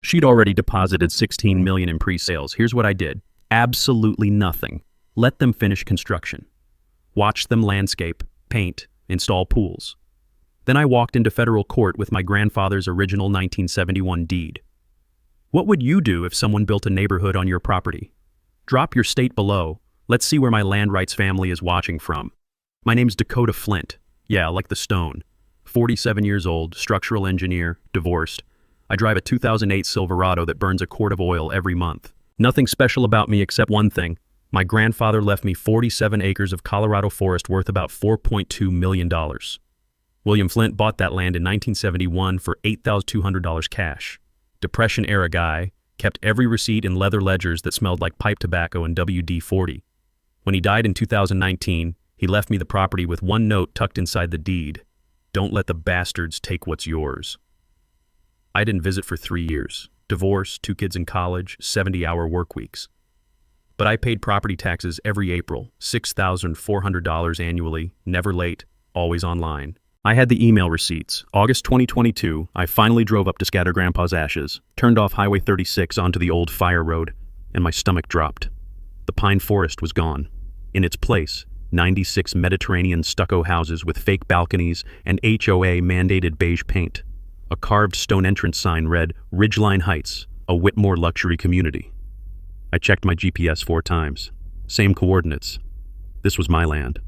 She'd already deposited $16 million in pre-sales. Here's what I did. Absolutely nothing. Let them finish construction. Watched them landscape, paint, install pools. Then I walked into federal court with my grandfather's original 1971 deed. What would you do if someone built a neighborhood on your property? Drop your state below. Let's see where my land rights family is watching from. My name's Dakota Flint. Yeah, like the stone. 47 years old, structural engineer, divorced. I drive a 2008 Silverado that burns a quart of oil every month. Nothing special about me except one thing. My grandfather left me 47 acres of Colorado forest worth about $4.2 million. William Flint bought that land in 1971 for $8,200 cash. Depression-era guy, kept every receipt in leather ledgers that smelled like pipe tobacco and WD-40. When he died in 2019, he left me the property with one note tucked inside the deed. Don't let the bastards take what's yours. I didn't visit for 3 years. Divorce, 2 kids in college, 70-hour work weeks. But I paid property taxes every April, $6,400 annually, never late, always online. I had the email receipts. August 2022, I finally drove up to scatter Grandpa's ashes, turned off Highway 36 onto the old fire road, and my stomach dropped. The pine forest was gone. In its place, 96 Mediterranean stucco houses with fake balconies and HOA mandated beige paint. A carved stone entrance sign read, Ridgeline Heights, a Whitmore luxury community. I checked my GPS 4 times. Same coordinates. This was my land.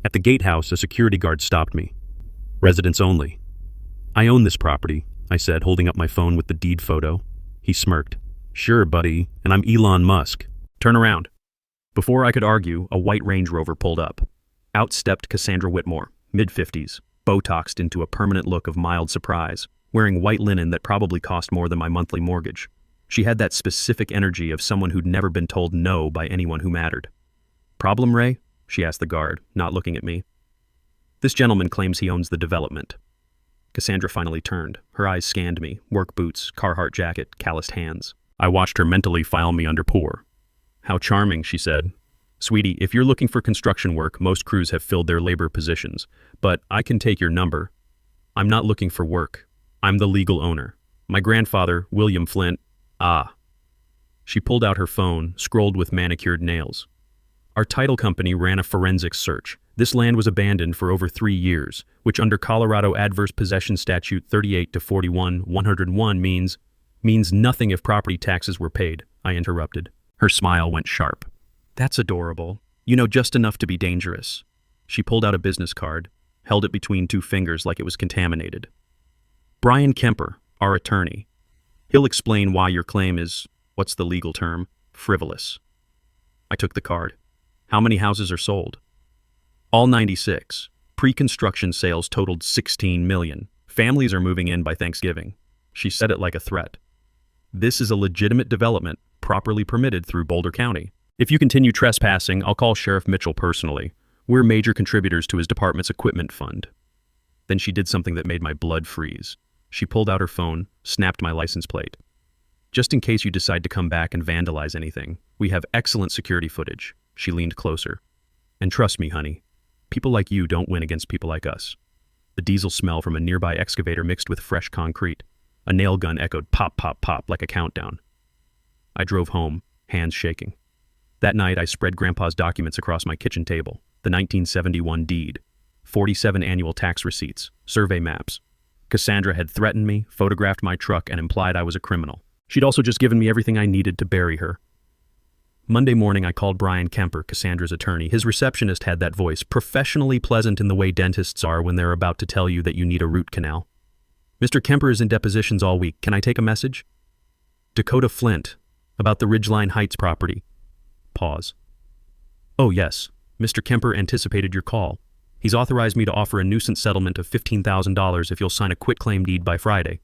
At the gatehouse, a security guard stopped me. Residents only. I own this property, I said, holding up my phone with the deed photo. He smirked. Sure, buddy, and I'm Elon Musk. Turn around. Before I could argue, a white Range Rover pulled up. Out stepped Cassandra Whitmore, mid-50s, Botoxed into a permanent look of mild surprise, wearing white linen that probably cost more than my monthly mortgage. She had that specific energy of someone who'd never been told no by anyone who mattered. Problem, Ray? She asked the guard, not looking at me. This gentleman claims he owns the development. Cassandra finally turned. Her eyes scanned me, work boots, Carhartt jacket, calloused hands. I watched her mentally file me under pour. How charming, she said. Sweetie, if you're looking for construction work, most crews have filled their labor positions, but I can take your number. I'm not looking for work. I'm the legal owner. My grandfather, William Flint. Ah. She pulled out her phone, scrolled with manicured nails. Our title company ran a forensics search. This land was abandoned for over 3 years, which under Colorado Adverse Possession Statute 38-41-101 means nothing if property taxes were paid, I interrupted. Her smile went sharp. That's adorable. You know just enough to be dangerous. She pulled out a business card, held it between 2 fingers like it was contaminated. Brian Kemper, our attorney. He'll explain why your claim is, what's the legal term, frivolous. I took the card. How many houses are sold? All 96. Pre-construction sales totaled $16 million. Families are moving in by Thanksgiving. She said it like a threat. This is a legitimate development, properly permitted through Boulder County. If you continue trespassing, I'll call Sheriff Mitchell personally. We're major contributors to his department's equipment fund. Then she did something that made my blood freeze. She pulled out her phone, snapped my license plate. Just in case you decide to come back and vandalize anything, we have excellent security footage. She leaned closer. And trust me, honey, people like you don't win against people like us. The diesel smell from a nearby excavator mixed with fresh concrete. A nail gun echoed pop, pop, pop like a countdown. I drove home, hands shaking. That night, I spread Grandpa's documents across my kitchen table. The 1971 deed, 47 annual tax receipts, survey maps. Cassandra had threatened me, photographed my truck, and implied I was a criminal. She'd also just given me everything I needed to bury her. Monday morning, I called Brian Kemper, Cassandra's attorney. His receptionist had that voice, professionally pleasant in the way dentists are when they're about to tell you that you need a root canal. Mr. Kemper is in depositions all week. Can I take a message? Dakota Flint, about the Ridgeline Heights property. Pause. Oh, yes. Mr. Kemper anticipated your call. He's authorized me to offer a nuisance settlement of $15,000 if you'll sign a quitclaim deed by Friday.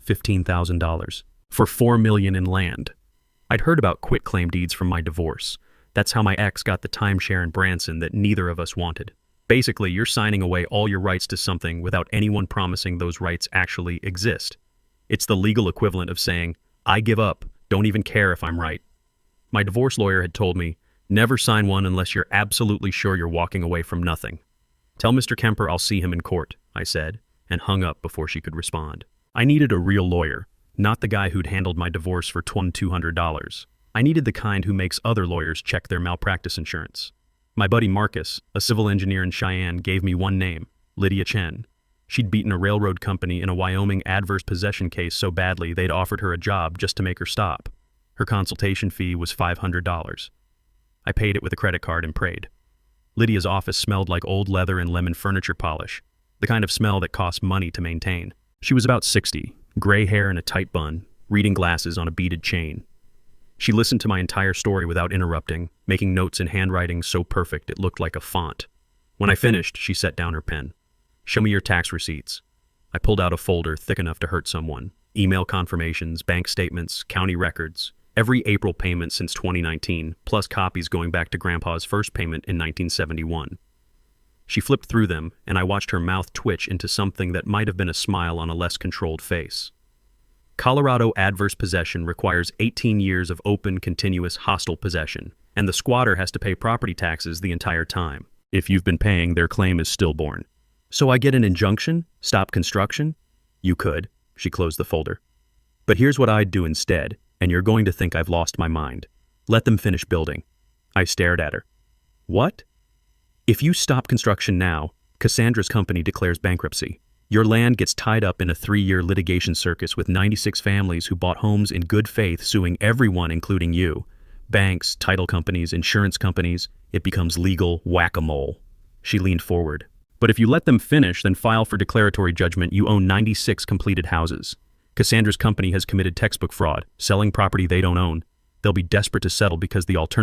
$15,000. For $4 million in land. I'd heard about quitclaim deeds from my divorce. That's how my ex got the timeshare in Branson that neither of us wanted. Basically, you're signing away all your rights to something without anyone promising those rights actually exist. It's the legal equivalent of saying, I give up, don't even care if I'm right. My divorce lawyer had told me, never sign one unless you're absolutely sure you're walking away from nothing. Tell Mr. Kemper I'll see him in court, I said, and hung up before she could respond. I needed a real lawyer, Not the guy who'd handled my divorce for $2,200. I needed the kind who makes other lawyers check their malpractice insurance. My buddy Marcus, a civil engineer in Cheyenne, gave me one name, Lydia Chen. She'd beaten a railroad company in a Wyoming adverse possession case so badly they'd offered her a job just to make her stop. Her consultation fee was $500. I paid it with a credit card and prayed. Lydia's office smelled like old leather and lemon furniture polish, the kind of smell that costs money to maintain. She was about 60, gray hair in a tight bun, reading glasses on a beaded chain. She listened to my entire story without interrupting, making notes in handwriting so perfect it looked like a font. When I finished, she set down her pen. "Show me your tax receipts." I pulled out a folder thick enough to hurt someone. Email confirmations, bank statements, county records, every April payment since 2019, plus copies going back to Grandpa's first payment in 1971. She flipped through them, and I watched her mouth twitch into something that might have been a smile on a less controlled face. Colorado adverse possession requires 18 years of open, continuous, hostile possession, and the squatter has to pay property taxes the entire time. If you've been paying, their claim is stillborn. So I get an injunction? Stop construction? You could. She closed the folder. But here's what I'd do instead, and you're going to think I've lost my mind. Let them finish building. I stared at her. What? If you stop construction now, Cassandra's company declares bankruptcy. Your land gets tied up in a 3-year litigation circus with 96 families who bought homes in good faith suing everyone including you. Banks, title companies, insurance companies. It becomes legal whack-a-mole. She leaned forward. But if you let them finish, then file for declaratory judgment. You own 96 completed houses. Cassandra's company has committed textbook fraud, selling property they don't own. They'll be desperate to settle because the alternative